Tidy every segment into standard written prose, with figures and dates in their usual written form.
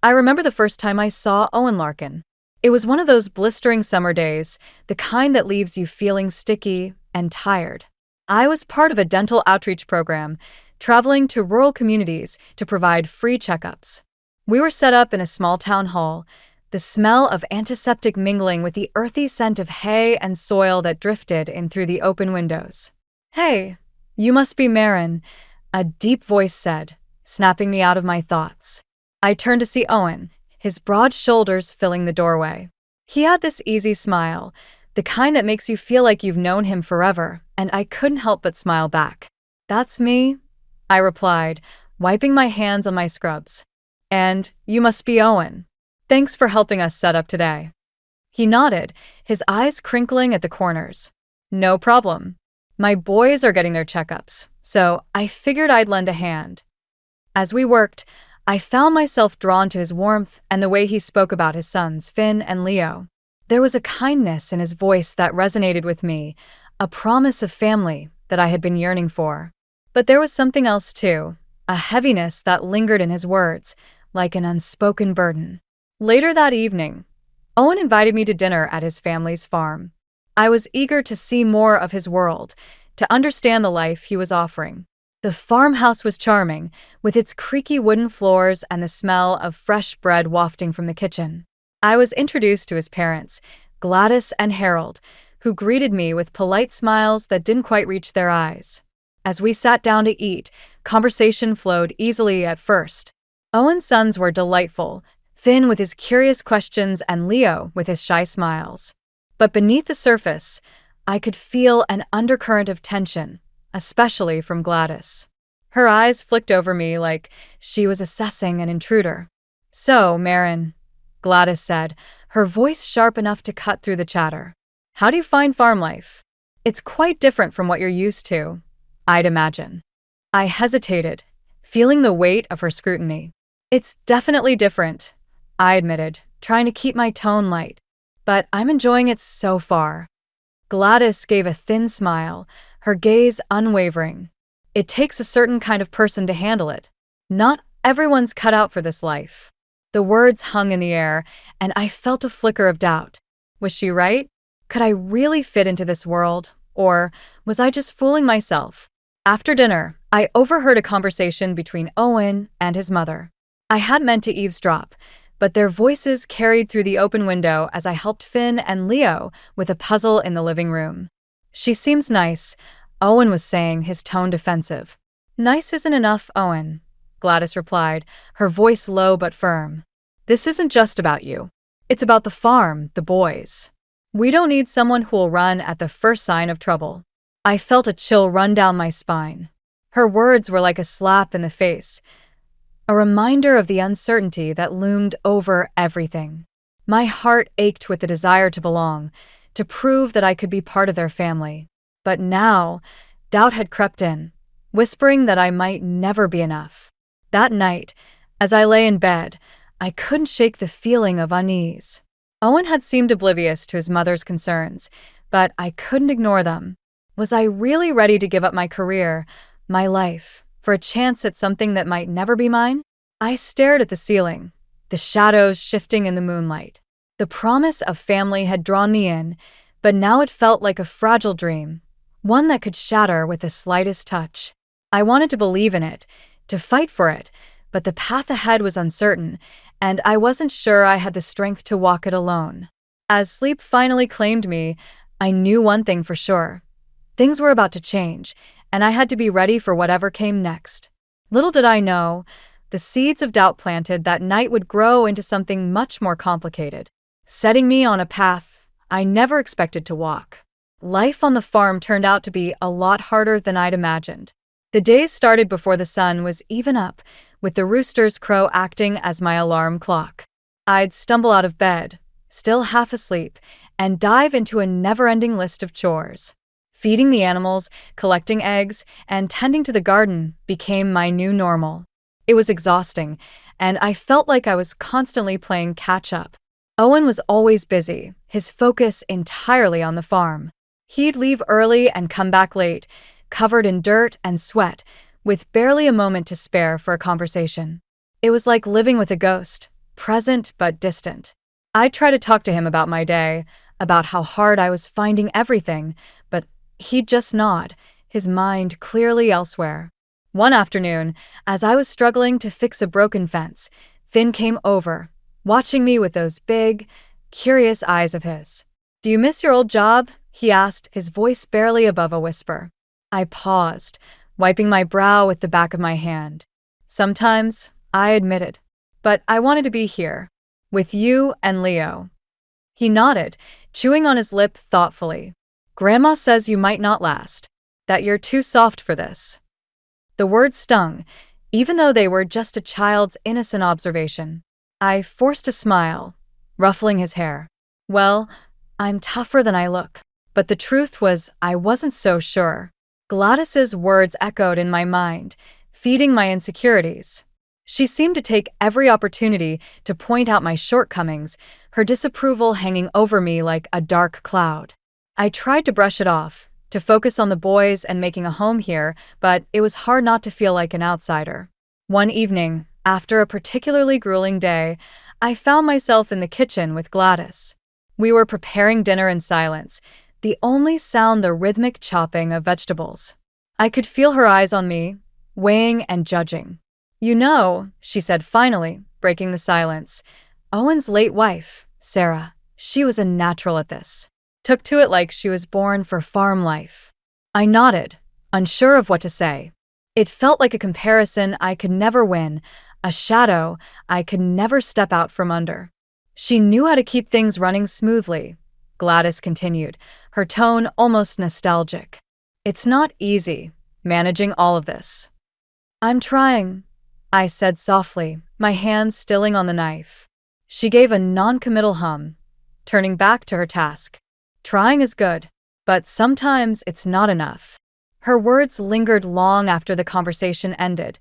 I remember the first time I saw Owen Larkin. It was one of those blistering summer days, the kind that leaves you feeling sticky and tired. I was part of a dental outreach program, traveling to rural communities to provide free checkups. We were set up in a small town hall, the smell of antiseptic mingling with the earthy scent of hay and soil that drifted in through the open windows. "Hey, you must be Marin," a deep voice said, snapping me out of my thoughts. I turned to see Owen, his broad shoulders filling the doorway. He had this easy smile, the kind that makes you feel like you've known him forever, and I couldn't help but smile back. "That's me," I replied, wiping my hands on my scrubs. "And you must be Owen. Thanks for helping us set up today." He nodded, his eyes crinkling at the corners. "No problem. My boys are getting their checkups, so I figured I'd lend a hand." As we worked, I found myself drawn to his warmth and the way he spoke about his sons, Finn and Leo. There was a kindness in his voice that resonated with me, a promise of family that I had been yearning for. But there was something else too, a heaviness that lingered in his words, like an unspoken burden. Later that evening, Owen invited me to dinner at his family's farm. I was eager to see more of his world, to understand the life he was offering. The farmhouse was charming, with its creaky wooden floors and the smell of fresh bread wafting from the kitchen. I was introduced to his parents, Gladys and Harold, who greeted me with polite smiles that didn't quite reach their eyes. As we sat down to eat, conversation flowed easily at first. Owen's sons were delightful, Finn with his curious questions and Leo with his shy smiles. But beneath the surface, I could feel an undercurrent of tension, especially from Gladys. Her eyes flicked over me like she was assessing an intruder. "So, Marin," Gladys said, her voice sharp enough to cut through the chatter. "How do you find farm life? It's quite different from what you're used to, I'd imagine." I hesitated, feeling the weight of her scrutiny. "It's definitely different," I admitted, trying to keep my tone light. "But I'm enjoying it so far." Gladys gave a thin smile, her gaze unwavering. "It takes a certain kind of person to handle it. Not everyone's cut out for this life." The words hung in the air, and I felt a flicker of doubt. Was she right? Could I really fit into this world, or was I just fooling myself? After dinner, I overheard a conversation between Owen and his mother. I hadn't meant to eavesdrop, but their voices carried through the open window as I helped Finn and Leo with a puzzle in the living room. "She seems nice," Owen was saying, his tone defensive. "Nice isn't enough, Owen," Gladys replied, her voice low but firm. "This isn't just about you. It's about the farm, the boys. We don't need someone who'll run at the first sign of trouble." I felt a chill run down my spine. Her words were like a slap in the face, a reminder of the uncertainty that loomed over everything. My heart ached with the desire to belong, to prove that I could be part of their family. But now, doubt had crept in, whispering that I might never be enough. That night, as I lay in bed, I couldn't shake the feeling of unease. Owen had seemed oblivious to his mother's concerns, but I couldn't ignore them. Was I really ready to give up my career, my life, for a chance at something that might never be mine? I stared at the ceiling, the shadows shifting in the moonlight. The promise of family had drawn me in, but now it felt like a fragile dream, one that could shatter with the slightest touch. I wanted to believe in it, to fight for it, but the path ahead was uncertain, and I wasn't sure I had the strength to walk it alone. As sleep finally claimed me, I knew one thing for sure. Things were about to change, and I had to be ready for whatever came next. Little did I know, the seeds of doubt planted that night would grow into something much more complicated, setting me on a path I never expected to walk. Life on the farm turned out to be a lot harder than I'd imagined. The days started before the sun was even up, with the rooster's crow acting as my alarm clock. I'd stumble out of bed, still half asleep, and dive into a never-ending list of chores. Feeding the animals, collecting eggs, and tending to the garden became my new normal. It was exhausting, and I felt like I was constantly playing catch-up. Owen was always busy, his focus entirely on the farm. He'd leave early and come back late, covered in dirt and sweat, with barely a moment to spare for a conversation. It was like living with a ghost, present but distant. I tried to talk to him about my day, about how hard I was finding everything, but he'd just nod, his mind clearly elsewhere. One afternoon, as I was struggling to fix a broken fence, Finn came over, watching me with those big, curious eyes of his. "Do you miss your old job?" he asked, his voice barely above a whisper. I paused, wiping my brow with the back of my hand. "Sometimes," I admitted, "but I wanted to be here, with you and Leo." He nodded, chewing on his lip thoughtfully. "Grandma says you might not last, that you're too soft for this." The words stung, even though they were just a child's innocent observation. I forced a smile, ruffling his hair. "Well, I'm tougher than I look." But the truth was, I wasn't so sure. Gladys's words echoed in my mind, feeding my insecurities. She seemed to take every opportunity to point out my shortcomings, her disapproval hanging over me like a dark cloud. I tried to brush it off, to focus on the boys and making a home here, but it was hard not to feel like an outsider. One evening, after a particularly grueling day, I found myself in the kitchen with Gladys. We were preparing dinner in silence, the only sound the rhythmic chopping of vegetables. I could feel her eyes on me, weighing and judging. "You know," she said finally, breaking the silence, "Owen's late wife, Sarah, she was a natural at this. Took to it like she was born for farm life." I nodded, unsure of what to say. It felt like a comparison I could never win, a shadow I could never step out from under. "She knew how to keep things running smoothly," Gladys continued, her tone almost nostalgic. "It's not easy, managing all of this." "I'm trying," I said softly, my hands stilling on the knife. She gave a non-committal hum, turning back to her task. "Trying is good, but sometimes it's not enough." Her words lingered long after the conversation ended,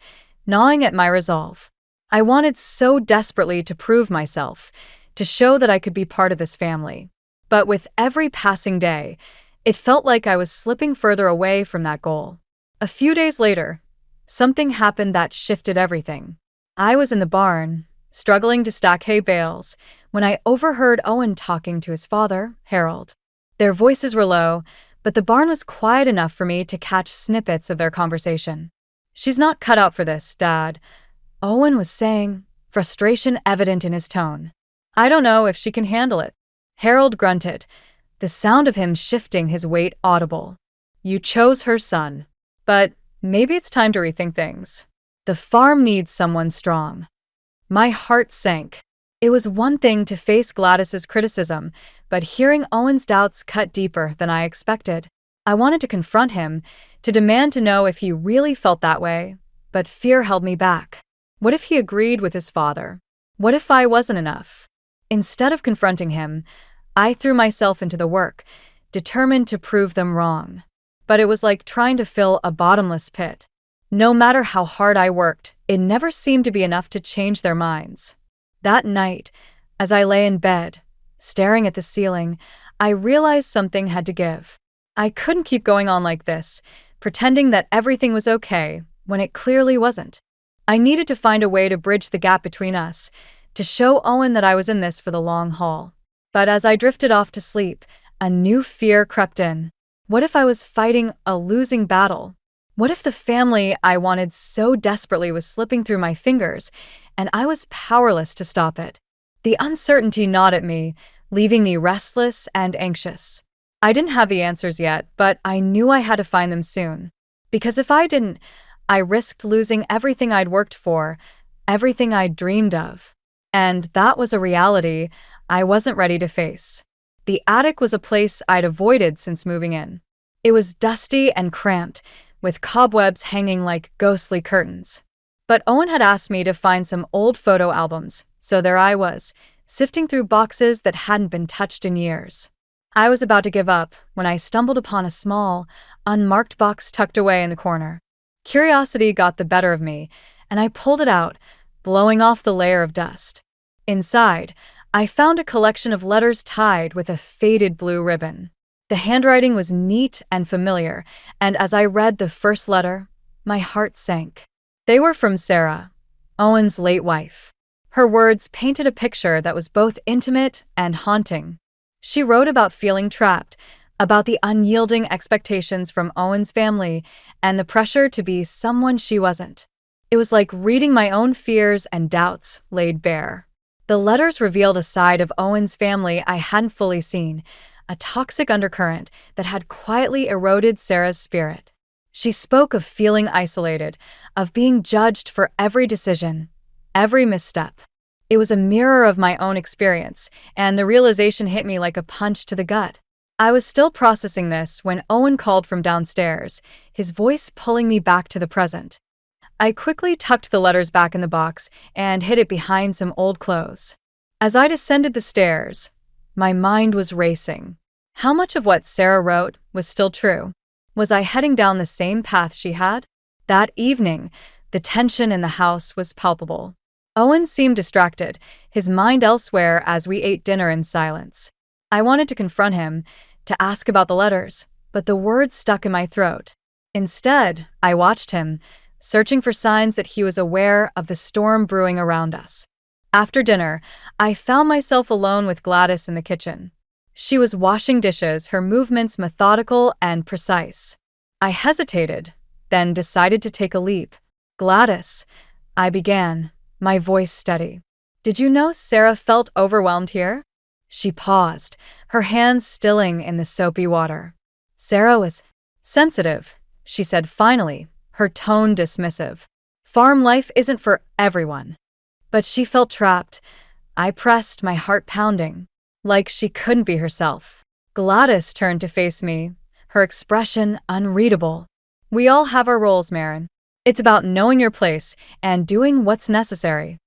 gnawing at my resolve. I wanted so desperately to prove myself, to show that I could be part of this family. But with every passing day, it felt like I was slipping further away from that goal. A few days later, something happened that shifted everything. I was in the barn, struggling to stack hay bales, when I overheard Owen talking to his father, Harold. Their voices were low, but the barn was quiet enough for me to catch snippets of their conversation. "She's not cut out for this, Dad," Owen was saying, frustration evident in his tone. "I don't know if she can handle it." Harold grunted, the sound of him shifting his weight audible. "You chose her son. But maybe it's time to rethink things. The farm needs someone strong." My heart sank. It was one thing to face Gladys's criticism, but hearing Owen's doubts cut deeper than I expected. I wanted to confront him, to demand to know if he really felt that way, but fear held me back. What if he agreed with his father? What if I wasn't enough? Instead of confronting him, I threw myself into the work, determined to prove them wrong. But it was like trying to fill a bottomless pit. No matter how hard I worked, it never seemed to be enough to change their minds. That night, as I lay in bed, staring at the ceiling, I realized something had to give. I couldn't keep going on like this, pretending that everything was okay when it clearly wasn't. I needed to find a way to bridge the gap between us, to show Owen that I was in this for the long haul. But as I drifted off to sleep, a new fear crept in. What if I was fighting a losing battle? What if the family I wanted so desperately was slipping through my fingers, and I was powerless to stop it? The uncertainty gnawed at me, leaving me restless and anxious. I didn't have the answers yet, but I knew I had to find them soon. Because if I didn't, I risked losing everything I'd worked for, everything I'd dreamed of. And that was a reality I wasn't ready to face. The attic was a place I'd avoided since moving in. It was dusty and cramped, with cobwebs hanging like ghostly curtains. But Owen had asked me to find some old photo albums, so there I was, sifting through boxes that hadn't been touched in years. I was about to give up when I stumbled upon a small, unmarked box tucked away in the corner. Curiosity got the better of me, and I pulled it out, blowing off the layer of dust. Inside, I found a collection of letters tied with a faded blue ribbon. The handwriting was neat and familiar, and as I read the first letter, my heart sank. They were from Sarah, Owen's late wife. Her words painted a picture that was both intimate and haunting. She wrote about feeling trapped, about the unyielding expectations from Owen's family, and the pressure to be someone she wasn't. It was like reading my own fears and doubts laid bare. The letters revealed a side of Owen's family I hadn't fully seen, a toxic undercurrent that had quietly eroded Sarah's spirit. She spoke of feeling isolated, of being judged for every decision, every misstep. It was a mirror of my own experience, and the realization hit me like a punch to the gut. I was still processing this when Owen called from downstairs, his voice pulling me back to the present. I quickly tucked the letters back in the box and hid it behind some old clothes. As I descended the stairs, my mind was racing. How much of what Sarah wrote was still true? Was I heading down the same path she had? That evening, the tension in the house was palpable. Owen seemed distracted, his mind elsewhere as we ate dinner in silence. I wanted to confront him, to ask about the letters, but the words stuck in my throat. Instead, I watched him, searching for signs that he was aware of the storm brewing around us. After dinner, I found myself alone with Gladys in the kitchen. She was washing dishes, her movements methodical and precise. I hesitated, then decided to take a leap. "Gladys," I began, my voice steady. "Did you know Sarah felt overwhelmed here?" She paused, her hands stilling in the soapy water. "Sarah was sensitive," she said finally, her tone dismissive. "Farm life isn't for everyone." But she felt trapped. I pressed, my heart pounding, like she couldn't be herself. Gladys turned to face me, her expression unreadable. "We all have our roles, Marin. It's about knowing your place and doing what's necessary."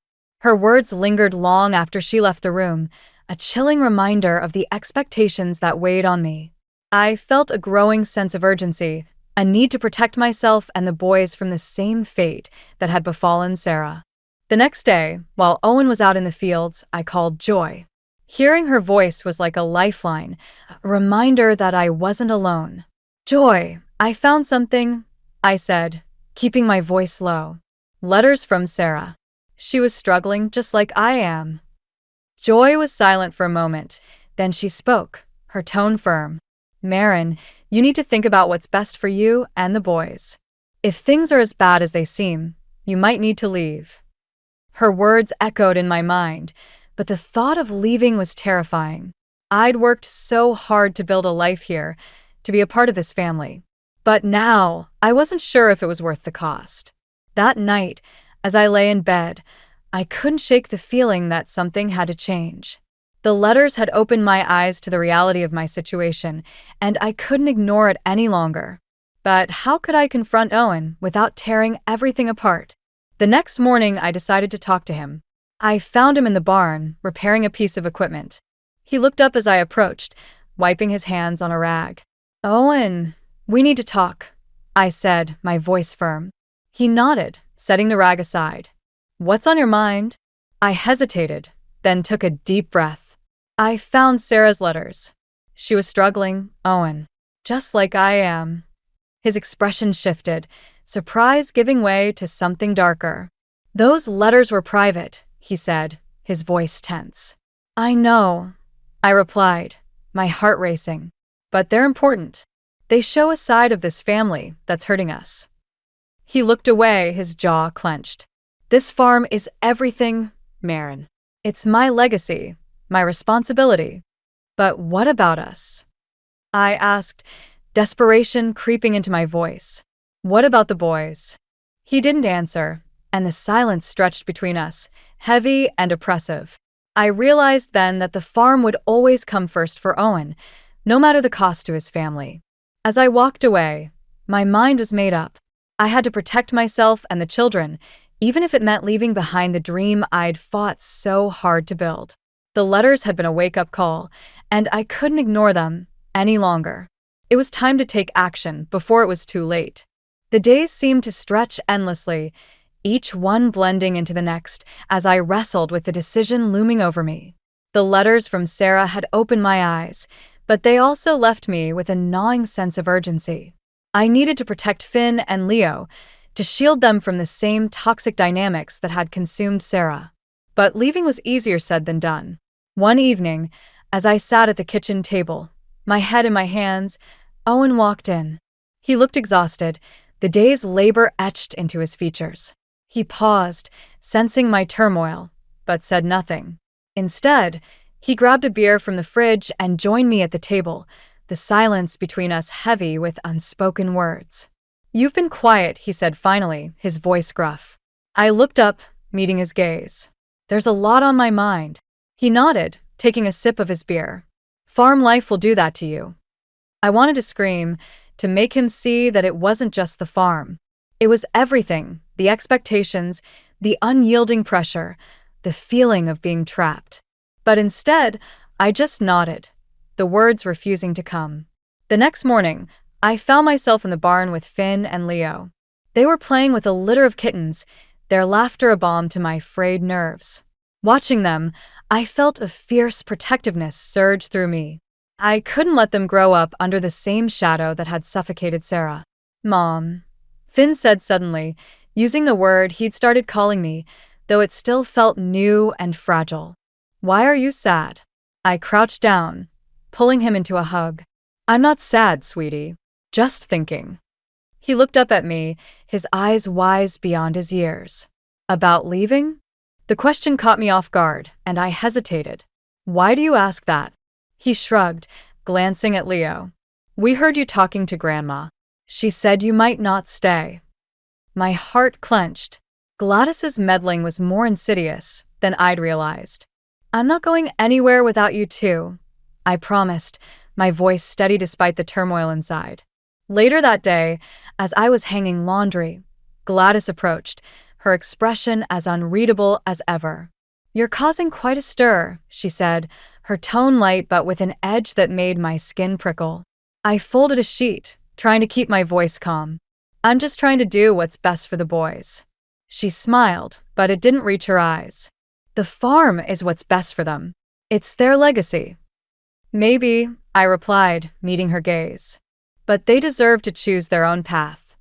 Her words lingered long after she left the room, a chilling reminder of the expectations that weighed on me. I felt a growing sense of urgency, a need to protect myself and the boys from the same fate that had befallen Sarah. The next day, while Owen was out in the fields, I called Joy. Hearing her voice was like a lifeline, a reminder that I wasn't alone. "Joy, I found something," I said, keeping my voice low. "Letters from Sarah." She was struggling just like I am. Joy was silent for a moment, then she spoke, her tone firm. "Marin, you need to think about what's best for you and the boys. If things are as bad as they seem, you might need to leave." Her words echoed in my mind, but the thought of leaving was terrifying. I'd worked so hard to build a life here, to be a part of this family. But now, I wasn't sure if it was worth the cost. That night, as I lay in bed, I couldn't shake the feeling that something had to change. The letters had opened my eyes to the reality of my situation, and I couldn't ignore it any longer. But how could I confront Owen without tearing everything apart? The next morning, I decided to talk to him. I found him in the barn, repairing a piece of equipment. He looked up as I approached, wiping his hands on a rag. "Owen, we need to talk," I said, my voice firm. He nodded, setting the rag aside. "What's on your mind?" I hesitated, then took a deep breath. "I found Sarah's letters. She was struggling, Owen, just like I am." His expression shifted, surprise giving way to something darker. "Those letters were private," he said, his voice tense. "I know," I replied, my heart racing. "But they're important. They show a side of this family that's hurting us." He looked away, his jaw clenched. "This farm is everything, Marin. It's my legacy, my responsibility. But what about us?" I asked, desperation creeping into my voice. "What about the boys?" He didn't answer, and the silence stretched between us, heavy and oppressive. I realized then that the farm would always come first for Owen, no matter the cost to his family. As I walked away, my mind was made up. I had to protect myself and the children, even if it meant leaving behind the dream I'd fought so hard to build. The letters had been a wake-up call, and I couldn't ignore them any longer. It was time to take action before it was too late. The days seemed to stretch endlessly, each one blending into the next as I wrestled with the decision looming over me. The letters from Sarah had opened my eyes, but they also left me with a gnawing sense of urgency. I needed to protect Finn and Leo, to shield them from the same toxic dynamics that had consumed Sarah. but leaving was easier said than done. One evening, as I sat at the kitchen table, my head in my hands, Owen walked in. He looked exhausted, the day's labor etched into his features. He paused, sensing my turmoil, but said nothing. Instead, he grabbed a beer from the fridge and joined me at the table, the silence between us heavy with unspoken words. "You've been quiet," he said finally, his voice gruff. I looked up, meeting his gaze. "There's a lot on my mind." He nodded, taking a sip of his beer. "Farm life will do that to you." I wanted to scream, to make him see that it wasn't just the farm. It was everything, the expectations, the unyielding pressure, the feeling of being trapped. But instead, I just nodded, the words refusing to come. The next morning, I found myself in the barn with Finn and Leo. They were playing with a litter of kittens, their laughter a balm to my frayed nerves. Watching them, I felt a fierce protectiveness surge through me. I couldn't let them grow up under the same shadow that had suffocated Sarah. "Mom," Finn said suddenly, using the word he'd started calling me, though it still felt new and fragile. "Why are you sad?" I crouched down, pulling him into a hug. "I'm not sad, sweetie. Just thinking." He looked up at me, his eyes wise beyond his years. "About leaving?" The question caught me off guard, and I hesitated. "Why do you ask that?" He shrugged, glancing at Leo. "We heard you talking to Grandma. She said you might not stay." My heart clenched. Gladys's meddling was more insidious than I'd realized. "I'm not going anywhere without you two," I promised, my voice steady despite the turmoil inside. Later that day, as I was hanging laundry, Gladys approached, her expression as unreadable as ever. "You're causing quite a stir," she said, her tone light but with an edge that made my skin prickle. I folded a sheet, trying to keep my voice calm. "I'm just trying to do what's best for the boys." She smiled, but it didn't reach her eyes. "The farm is what's best for them. It's their legacy." "Maybe," I replied, meeting her gaze. "But they deserve to choose their own path."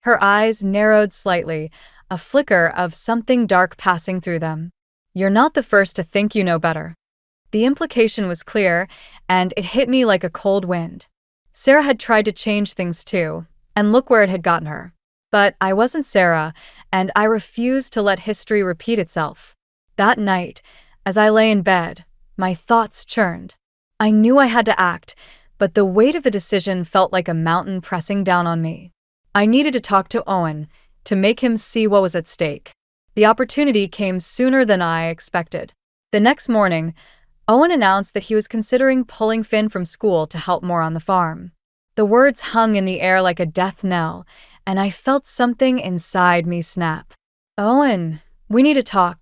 Her eyes narrowed slightly, a flicker of something dark passing through them. "You're not the first to think you know better." The implication was clear, and it hit me like a cold wind. Sarah had tried to change things too, and look where it had gotten her. But I wasn't Sarah, and I refused to let history repeat itself. That night, as I lay in bed, my thoughts churned. I knew I had to act, but the weight of the decision felt like a mountain pressing down on me. I needed to talk to Owen, to make him see what was at stake. The opportunity came sooner than I expected. The next morning, Owen announced that he was considering pulling Finn from school to help more on the farm. The words hung in the air like a death knell, and I felt something inside me snap. "Owen, we need to talk,"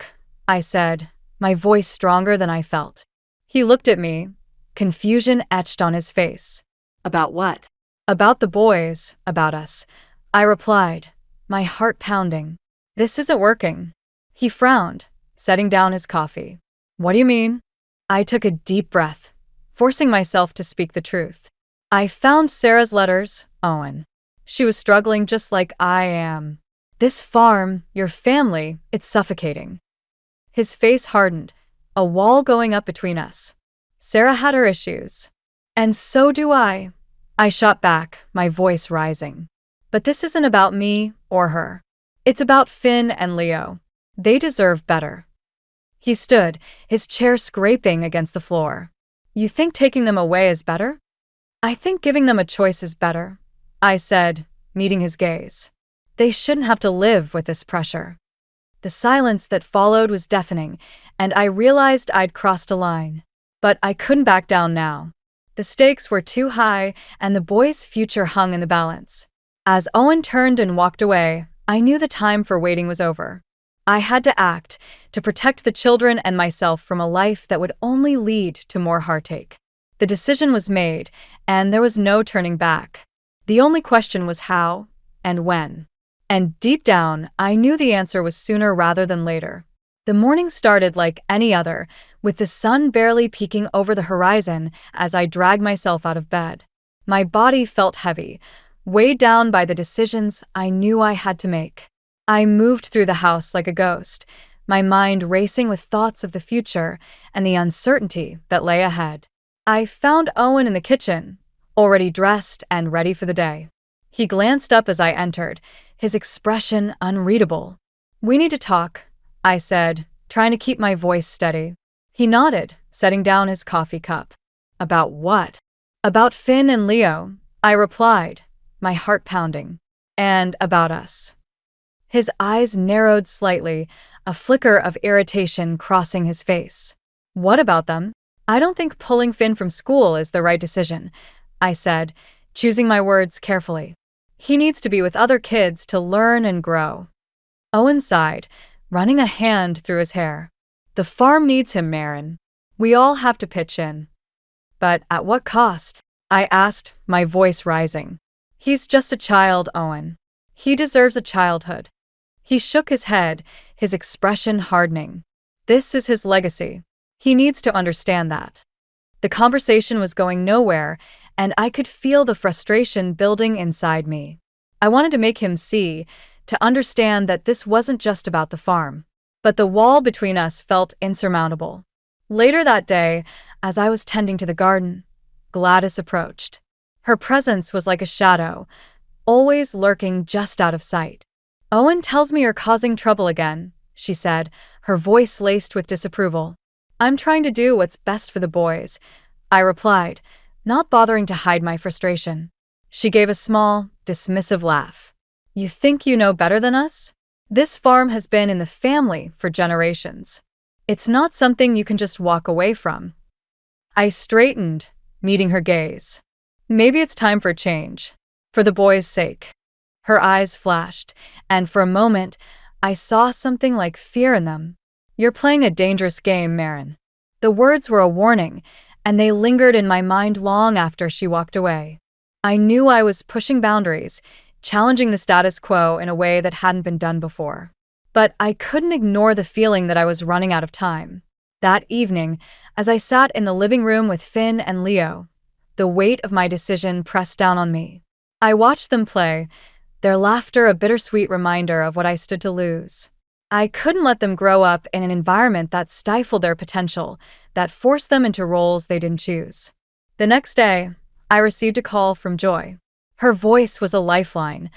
I said, my voice stronger than I felt. He looked at me, confusion etched on his face. "About what?" "About the boys, about us," I replied, my heart pounding. "This isn't working." He frowned, setting down his coffee. "What do you mean?" I took a deep breath, forcing myself to speak the truth. "I found Sarah's letters, Owen. She was struggling just like I am. This farm, your family, it's suffocating." His face hardened, a wall going up between us. "Sarah had her issues. And so do I." I shot back, my voice rising. "But this isn't about me or her. It's about Finn and Leo. They deserve better." He stood, his chair scraping against the floor. "You think taking them away is better?" "I think giving them a choice is better," I said, meeting his gaze. "They shouldn't have to live with this pressure." The silence that followed was deafening, and I realized I'd crossed a line. But I couldn't back down now. The stakes were too high, and the boys' future hung in the balance. As Owen turned and walked away, I knew the time for waiting was over. I had to act, to protect the children and myself from a life that would only lead to more heartache. The decision was made, and there was no turning back. The only question was how and when. And deep down, I knew the answer was sooner rather than later. The morning started like any other, with the sun barely peeking over the horizon as I dragged myself out of bed. My body felt heavy, weighed down by the decisions I knew I had to make. I moved through the house like a ghost, my mind racing with thoughts of the future and the uncertainty that lay ahead. I found Owen in the kitchen, already dressed and ready for the day. He glanced up as I entered, his expression unreadable. "We need to talk," I said, trying to keep my voice steady. He nodded, setting down his coffee cup. "About what?" "About Finn and Leo," I replied, my heart pounding. "And about us." His eyes narrowed slightly, a flicker of irritation crossing his face. "What about them?" "I don't think pulling Finn from school is the right decision," I said, choosing my words carefully. "He needs to be with other kids to learn and grow." Owen sighed, running a hand through his hair. "The farm needs him, Marin. We all have to pitch in." "But at what cost?" I asked, my voice rising. "He's just a child, Owen. He deserves a childhood." He shook his head, his expression hardening. "This is his legacy. He needs to understand that." The conversation was going nowhere, and I could feel the frustration building inside me. I wanted to make him see, to understand that this wasn't just about the farm. But the wall between us felt insurmountable. Later that day, as I was tending to the garden, Gladys approached. Her presence was like a shadow, always lurking just out of sight. "Owen tells me you're causing trouble again," she said, her voice laced with disapproval. "I'm trying to do what's best for the boys," I replied, not bothering to hide my frustration. She gave a small, dismissive laugh. "You think you know better than us? This farm has been in the family for generations. It's not something you can just walk away from." I straightened, meeting her gaze. "Maybe it's time for change. For the boys' sake." Her eyes flashed, and for a moment, I saw something like fear in them. "You're playing a dangerous game, Marin." The words were a warning, and they lingered in my mind long after she walked away. I knew I was pushing boundaries, challenging the status quo in a way that hadn't been done before. But I couldn't ignore the feeling that I was running out of time. That evening, as I sat in the living room with Finn and Leo, the weight of my decision pressed down on me. I watched them play, their laughter a bittersweet reminder of what I stood to lose. I couldn't let them grow up in an environment that stifled their potential, that forced them into roles they didn't choose. The next day, I received a call from Joy. Her voice was a lifeline,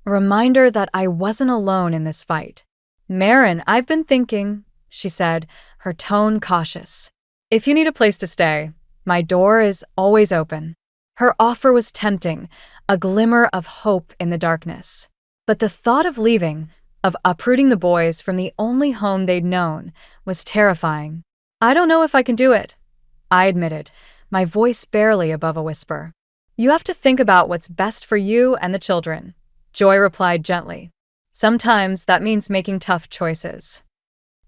a reminder that I wasn't alone in this fight. "Marin, I've been thinking," she said, her tone cautious. "If you need a place to stay, my door is always open." Her offer was tempting, a glimmer of hope in the darkness. But the thought of leaving, of uprooting the boys from the only home they'd known, was terrifying. "I don't know if I can do it," I admitted, my voice barely above a whisper. "You have to think about what's best for you and the children," Joy replied gently. "Sometimes that means making tough choices."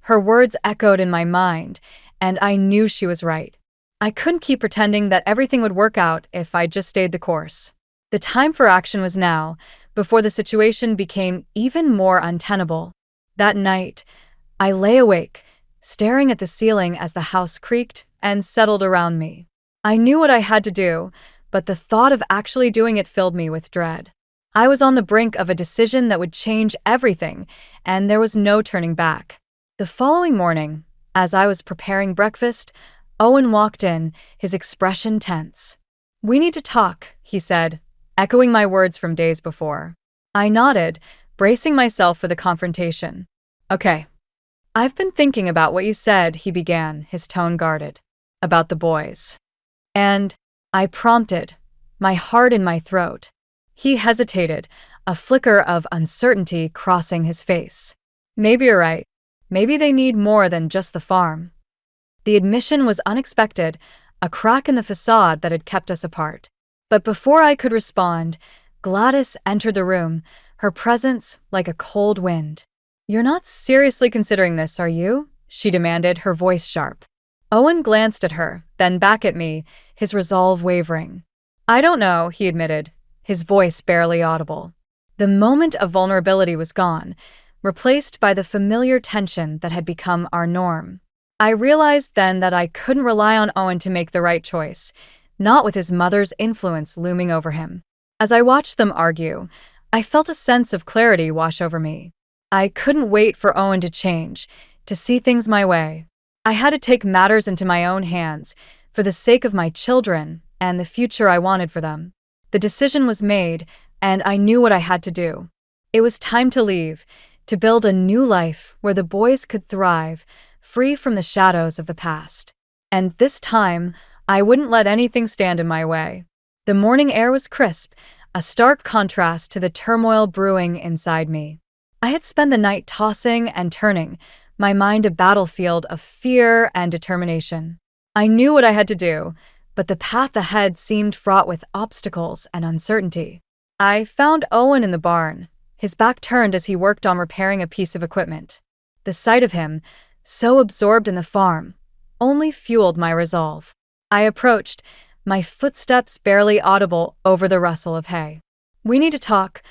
Her words echoed in my mind, and I knew she was right. I couldn't keep pretending that everything would work out if I just stayed the course. The time for action was now, before the situation became even more untenable. That night, I lay awake, staring at the ceiling as the house creaked and settled around me. I knew what I had to do, but the thought of actually doing it filled me with dread. I was on the brink of a decision that would change everything, and there was no turning back. The following morning, as I was preparing breakfast, Owen walked in, his expression tense. "We need to talk," he said, echoing my words from days before. I nodded, bracing myself for the confrontation. "Okay. I've been thinking about what you said," he began, his tone guarded. "About the boys." "And?" I prompted, my heart in my throat. He hesitated, a flicker of uncertainty crossing his face. "Maybe you're right. Maybe they need more than just the farm." The admission was unexpected, a crack in the facade that had kept us apart. But before I could respond, Gladys entered the room, her presence like a cold wind. "You're not seriously considering this, are you?" she demanded, her voice sharp. Owen glanced at her, then back at me, his resolve wavering. "I don't know," he admitted, his voice barely audible. The moment of vulnerability was gone, replaced by the familiar tension that had become our norm. I realized then that I couldn't rely on Owen to make the right choice, not with his mother's influence looming over him. As I watched them argue, I felt a sense of clarity wash over me. I couldn't wait for Owen to change, to see things my way. I had to take matters into my own hands for the sake of my children and the future I wanted for them. The decision was made, and I knew what I had to do. It was time to leave, to build a new life where the boys could thrive, free from the shadows of the past. And this time, I wouldn't let anything stand in my way. The morning air was crisp, a stark contrast to the turmoil brewing inside me. I had spent the night tossing and turning, my mind a battlefield of fear and determination. I knew what I had to do, but the path ahead seemed fraught with obstacles and uncertainty. I found Owen in the barn, his back turned as he worked on repairing a piece of equipment. The sight of him, so absorbed in the farm, only fueled my resolve. I approached, my footsteps barely audible over the rustle of hay. "We need to talk,"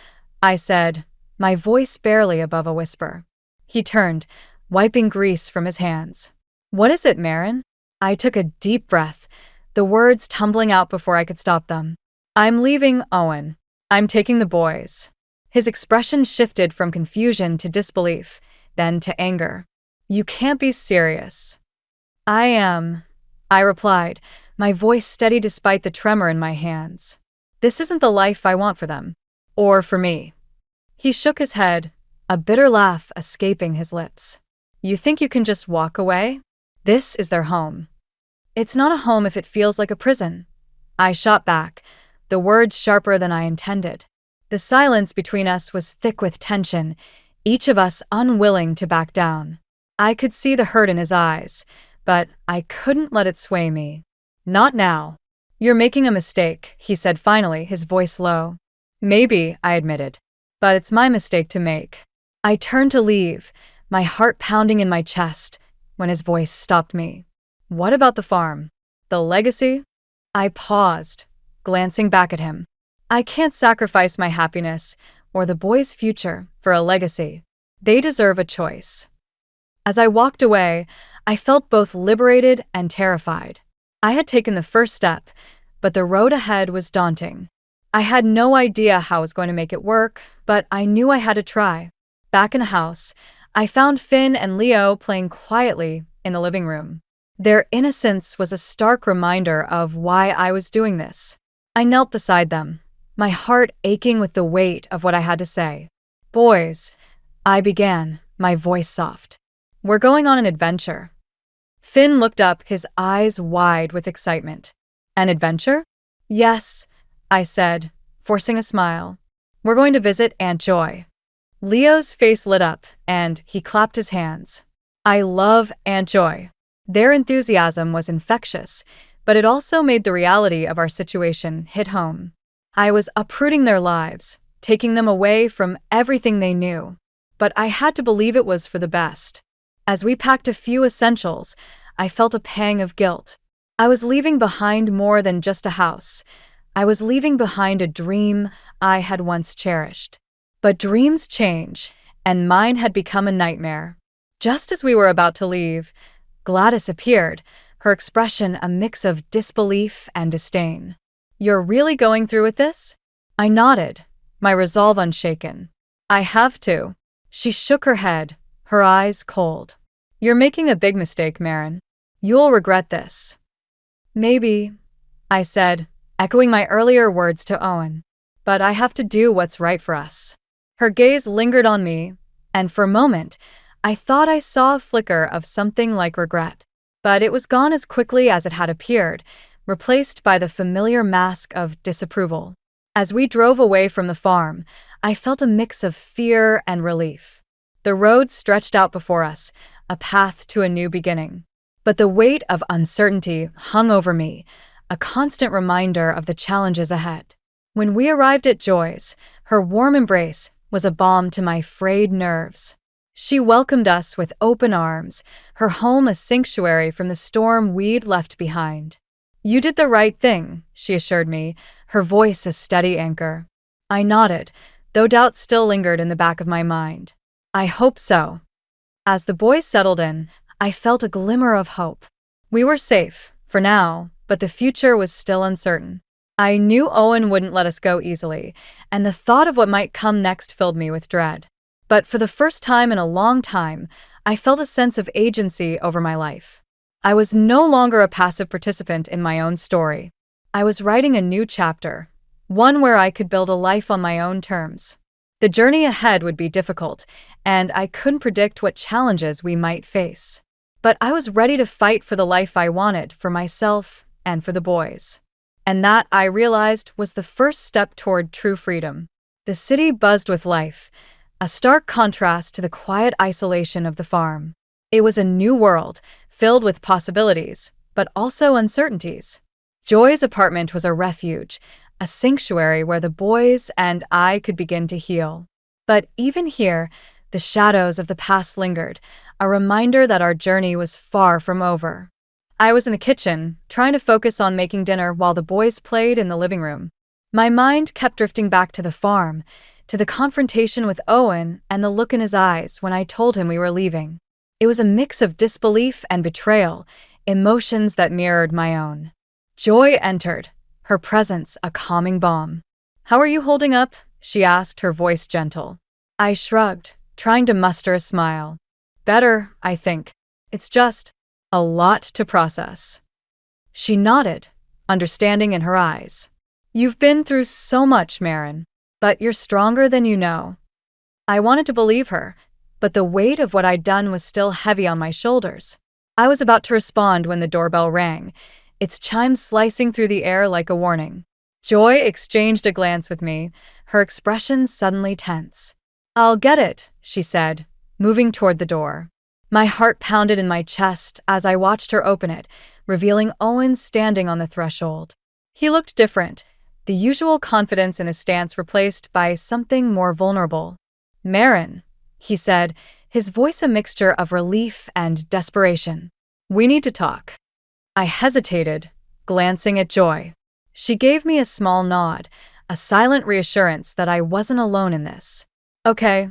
I said, my voice barely above a whisper. He turned, wiping grease from his hands. "What is it, Marin?" I took a deep breath, the words tumbling out before I could stop them. "I'm leaving, Owen. I'm taking the boys." His expression shifted from confusion to disbelief, then to anger. "You can't be serious." "I am," I replied, my voice steady despite the tremor in my hands. "This isn't the life I want for them. Or for me." He shook his head, a bitter laugh escaping his lips. "You think you can just walk away? This is their home." "It's not a home if it feels like a prison," I shot back, the words sharper than I intended. The silence between us was thick with tension, each of us unwilling to back down. I could see the hurt in his eyes, but I couldn't let it sway me. "Not now." "You're making a mistake," he said finally, his voice low. "Maybe," I admitted, "but it's my mistake to make." I turned to leave, my heart pounding in my chest, when his voice stopped me. "What about the farm? The legacy?" I paused, glancing back at him. "I can't sacrifice my happiness or the boys' future for a legacy. They deserve a choice." As I walked away, I felt both liberated and terrified. I had taken the first step, but the road ahead was daunting. I had no idea how I was going to make it work, but I knew I had to try. Back in the house, I found Finn and Leo playing quietly in the living room. Their innocence was a stark reminder of why I was doing this. I knelt beside them, my heart aching with the weight of what I had to say. "Boys," I began, my voice soft. "We're going on an adventure." Finn looked up, his eyes wide with excitement. "An adventure?" "Yes," I said, forcing a smile. "We're going to visit Aunt Joy." Leo's face lit up, and he clapped his hands. I love Aunt Joy. Their enthusiasm was infectious, but it also made the reality of our situation hit home. I was uprooting their lives, taking them away from everything they knew. But I had to believe it was for the best. As we packed a few essentials, I felt a pang of guilt. I was leaving behind more than just a house. I was leaving behind a dream I had once cherished. But dreams change, and mine had become a nightmare. Just as we were about to leave, Gladys appeared, her expression a mix of disbelief and disdain. "You're really going through with this?" I nodded, my resolve unshaken. "I have to." She shook her head, her eyes cold. "You're making a big mistake, Marin. You'll regret this." "Maybe," I said, echoing my earlier words to Owen. "But I have to do what's right for us." Her gaze lingered on me, and for a moment, I thought I saw a flicker of something like regret. But it was gone as quickly as it had appeared, replaced by the familiar mask of disapproval. As we drove away from the farm, I felt a mix of fear and relief. The road stretched out before us, a path to a new beginning. But the weight of uncertainty hung over me, a constant reminder of the challenges ahead. When we arrived at Joy's, her warm embrace was a balm to my frayed nerves. She welcomed us with open arms, her home a sanctuary from the storm we'd left behind. "You did the right thing," she assured me, her voice a steady anchor. I nodded, though doubt still lingered in the back of my mind. "I hope so." As the boys settled in, I felt a glimmer of hope. We were safe, for now, but the future was still uncertain. I knew Owen wouldn't let us go easily, and the thought of what might come next filled me with dread. But for the first time in a long time, I felt a sense of agency over my life. I was no longer a passive participant in my own story. I was writing a new chapter, one where I could build a life on my own terms. The journey ahead would be difficult, and I couldn't predict what challenges we might face. But I was ready to fight for the life I wanted for myself and for the boys. And that, I realized, was the first step toward true freedom. The city buzzed with life, a stark contrast to the quiet isolation of the farm. It was a new world, filled with possibilities, but also uncertainties. Joy's apartment was a refuge, a sanctuary where the boys and I could begin to heal. But even here, the shadows of the past lingered, a reminder that our journey was far from over. I was in the kitchen, trying to focus on making dinner while the boys played in the living room. My mind kept drifting back to the farm, to the confrontation with Owen and the look in his eyes when I told him we were leaving. It was a mix of disbelief and betrayal, emotions that mirrored my own. Joy entered, her presence a calming balm. "How are you holding up?" she asked, her voice gentle. I shrugged, trying to muster a smile. "Better, I think. It's just a lot to process." She nodded, understanding in her eyes. "You've been through so much, Marin, but you're stronger than you know." I wanted to believe her, but the weight of what I'd done was still heavy on my shoulders. I was about to respond when the doorbell rang, its chimes slicing through the air like a warning. Joy exchanged a glance with me, her expression suddenly tense. "I'll get it," she said, moving toward the door. My heart pounded in my chest as I watched her open it, revealing Owen standing on the threshold. He looked different, the usual confidence in his stance replaced by something more vulnerable. "Marin," he said, his voice a mixture of relief and desperation. "We need to talk." I hesitated, glancing at Joy. She gave me a small nod, a silent reassurance that I wasn't alone in this. "Okay,"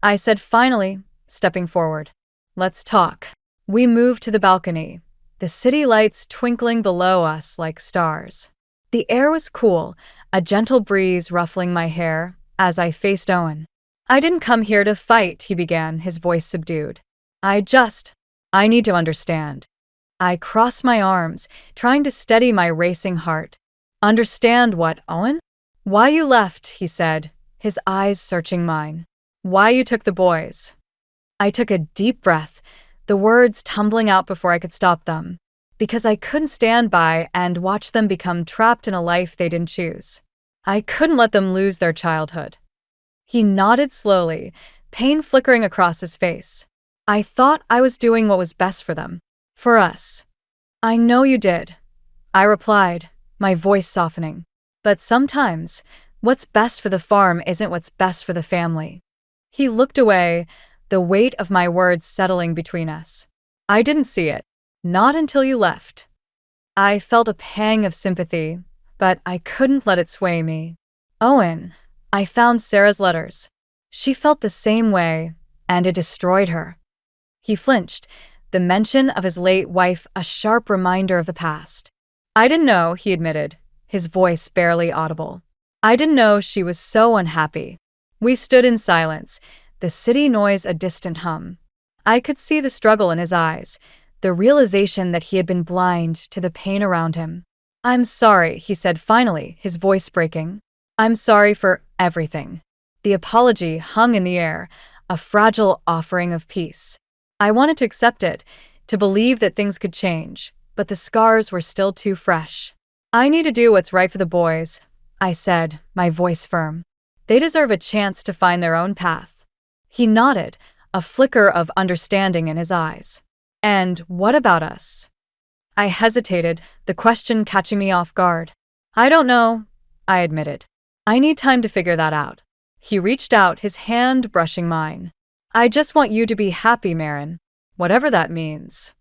I said finally, stepping forward. "Let's talk." We moved to the balcony, the city lights twinkling below us like stars. The air was cool, a gentle breeze ruffling my hair as I faced Owen. "I didn't come here to fight," he began, his voice subdued. I need to understand." I crossed my arms, trying to steady my racing heart. "Understand what, Owen?" "Why you left," he said, his eyes searching mine. "Why you took the boys." I took a deep breath, the words tumbling out before I could stop them. Because I couldn't stand by and watch them become trapped in a life they didn't choose. I couldn't let them lose their childhood. He nodded slowly, pain flickering across his face. "I thought I was doing what was best for them. For us." "I know you did," I replied, my voice softening. "But sometimes, what's best for the farm isn't what's best for the family." He looked away, the weight of my words settling between us. "I didn't see it. Not until you left." I felt a pang of sympathy, but I couldn't let it sway me. "Owen," I found Sarah's letters. She felt the same way, and it destroyed her. He flinched, the mention of his late wife a sharp reminder of the past. "I didn't know," he admitted, his voice barely audible. "I didn't know she was so unhappy." We stood in silence, the city noise a distant hum. I could see the struggle in his eyes, the realization that he had been blind to the pain around him. "I'm sorry," he said finally, his voice breaking. "I'm sorry for everything." The apology hung in the air, a fragile offering of peace. I wanted to accept it, to believe that things could change, but the scars were still too fresh. "I need to do what's right for the boys," I said, my voice firm. "They deserve a chance to find their own path." He nodded, a flicker of understanding in his eyes. "And what about us?" I hesitated, the question catching me off guard. "I don't know," I admitted. "I need time to figure that out." He reached out, his hand brushing mine. "I just want you to be happy, Marin, whatever that means."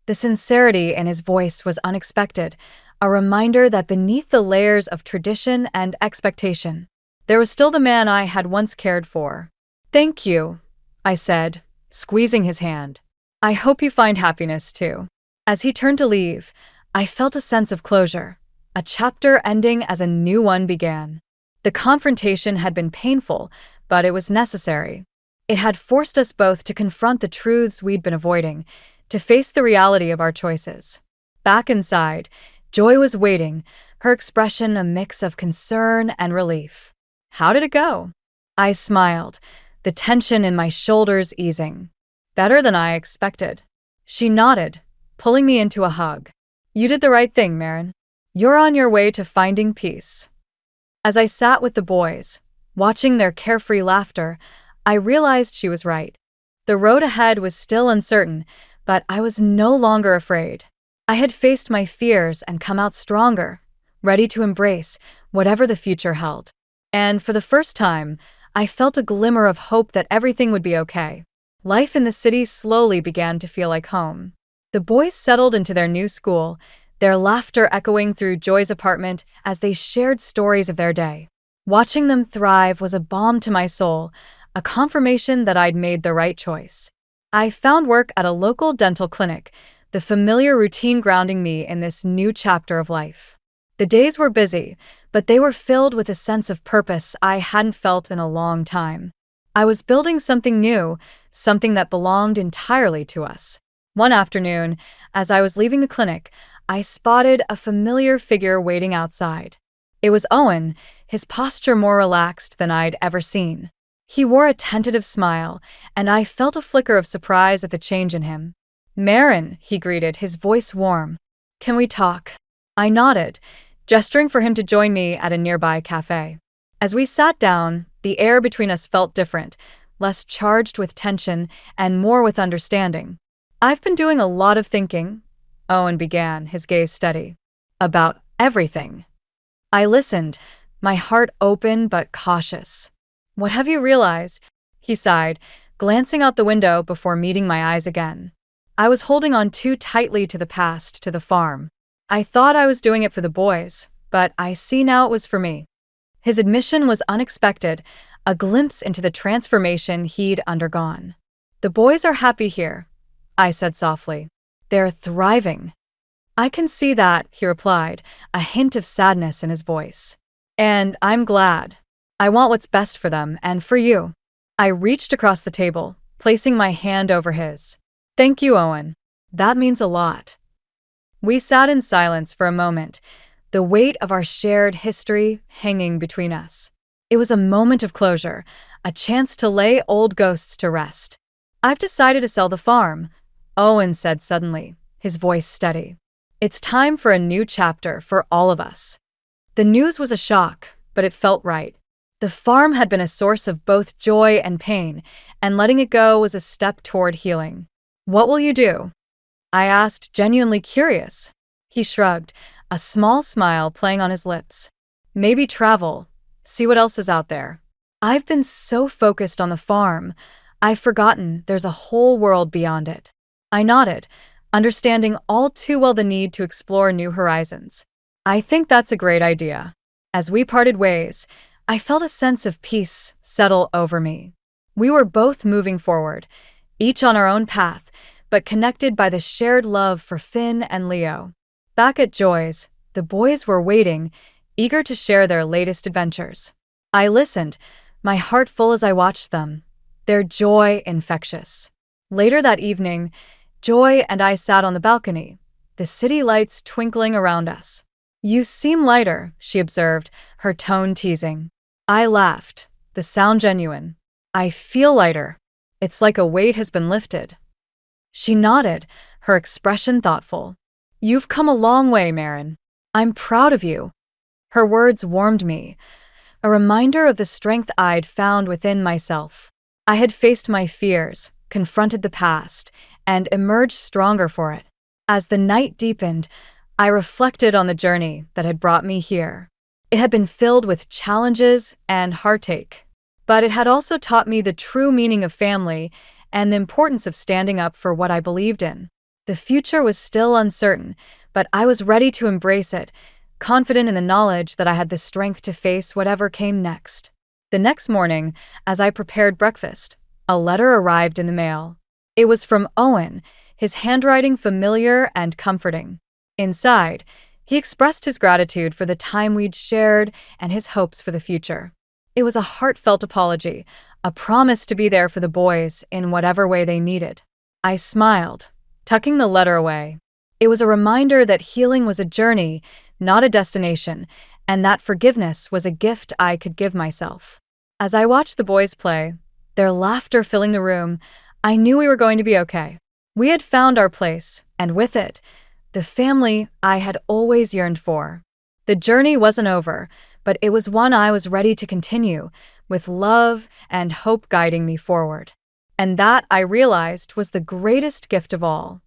The sincerity in his voice was unexpected, a reminder that beneath the layers of tradition and expectation, there was still the man I had once cared for. "Thank you," I said, squeezing his hand. "I hope you find happiness too." As he turned to leave, I felt a sense of closure, a chapter ending as a new one began. The confrontation had been painful, but it was necessary. It had forced us both to confront the truths we'd been avoiding, to face the reality of our choices. Back inside, Joy was waiting, her expression a mix of concern and relief. How did it go? I smiled, the tension in my shoulders easing. Better than I expected. She nodded, pulling me into a hug. You did the right thing, Marin. You're on your way to finding peace. As I sat with the boys, watching their carefree laughter, I realized she was right. The road ahead was still uncertain, but I was no longer afraid. I had faced my fears and come out stronger, ready to embrace whatever the future held. And for the first time, I felt a glimmer of hope that everything would be okay. Life in the city slowly began to feel like home. The boys settled into their new school, their laughter echoing through Joy's apartment as they shared stories of their day. Watching them thrive was a balm to my soul, a confirmation that I'd made the right choice. I found work at a local dental clinic, the familiar routine grounding me in this new chapter of life. The days were busy, but they were filled with a sense of purpose I hadn't felt in a long time. I was building something new, something that belonged entirely to us. One afternoon, as I was leaving the clinic, I spotted a familiar figure waiting outside. It was Owen, his posture more relaxed than I'd ever seen. He wore a tentative smile, and I felt a flicker of surprise at the change in him. Marin, he greeted, his voice warm. Can we talk? I nodded, gesturing for him to join me at a nearby cafe. As we sat down, the air between us felt different, less charged with tension and more with understanding. I've been doing a lot of thinking, Owen began, his gaze steady. About everything. I listened, my heart open but cautious. What have you realized? He sighed, glancing out the window before meeting my eyes again. I was holding on too tightly to the past, to the farm. I thought I was doing it for the boys, but I see now it was for me. His admission was unexpected, a glimpse into the transformation he'd undergone. The boys are happy here, I said softly. They're thriving. I can see that, he replied, a hint of sadness in his voice. And I'm glad. I want what's best for them and for you. I reached across the table, placing my hand over his. Thank you, Owen. That means a lot. We sat in silence for a moment, the weight of our shared history hanging between us. It was a moment of closure, a chance to lay old ghosts to rest. I've decided to sell the farm, Owen said suddenly, his voice steady. It's time for a new chapter for all of us. The news was a shock, but it felt right. The farm had been a source of both joy and pain, and letting it go was a step toward healing. What will you do? I asked, genuinely curious. He shrugged, a small smile playing on his lips. Maybe travel, see what else is out there. I've been so focused on the farm, I've forgotten there's a whole world beyond it. I nodded, understanding all too well the need to explore new horizons. I think that's a great idea. As we parted ways, I felt a sense of peace settle over me. We were both moving forward, each on our own path, but connected by the shared love for Finn and Leo. Back at Joy's, the boys were waiting, eager to share their latest adventures. I listened, my heart full as I watched them, their joy infectious. Later that evening, Joy and I sat on the balcony, the city lights twinkling around us. You seem lighter, she observed, her tone teasing. I laughed, the sound genuine. I feel lighter. It's like a weight has been lifted. She nodded, her expression thoughtful. You've come a long way, Marin. I'm proud of you. Her words warmed me, a reminder of the strength I'd found within myself. I had faced my fears, confronted the past, and emerged stronger for it. As the night deepened, I reflected on the journey that had brought me here. It had been filled with challenges and heartache, but it had also taught me the true meaning of family and the importance of standing up for what I believed in. The future was still uncertain, but I was ready to embrace it, confident in the knowledge that I had the strength to face whatever came next. The next morning, as I prepared breakfast, a letter arrived in the mail. It was from Owen, his handwriting familiar and comforting. Inside, he expressed his gratitude for the time we'd shared and his hopes for the future. It was a heartfelt apology, a promise to be there for the boys in whatever way they needed. I smiled, tucking the letter away. It was a reminder that healing was a journey, not a destination, and that forgiveness was a gift I could give myself. As I watched the boys play, their laughter filling the room, I knew we were going to be okay. We had found our place, and with it, the family I had always yearned for. The journey wasn't over, but it was one I was ready to continue, with love and hope guiding me forward. And that, I realized, was the greatest gift of all.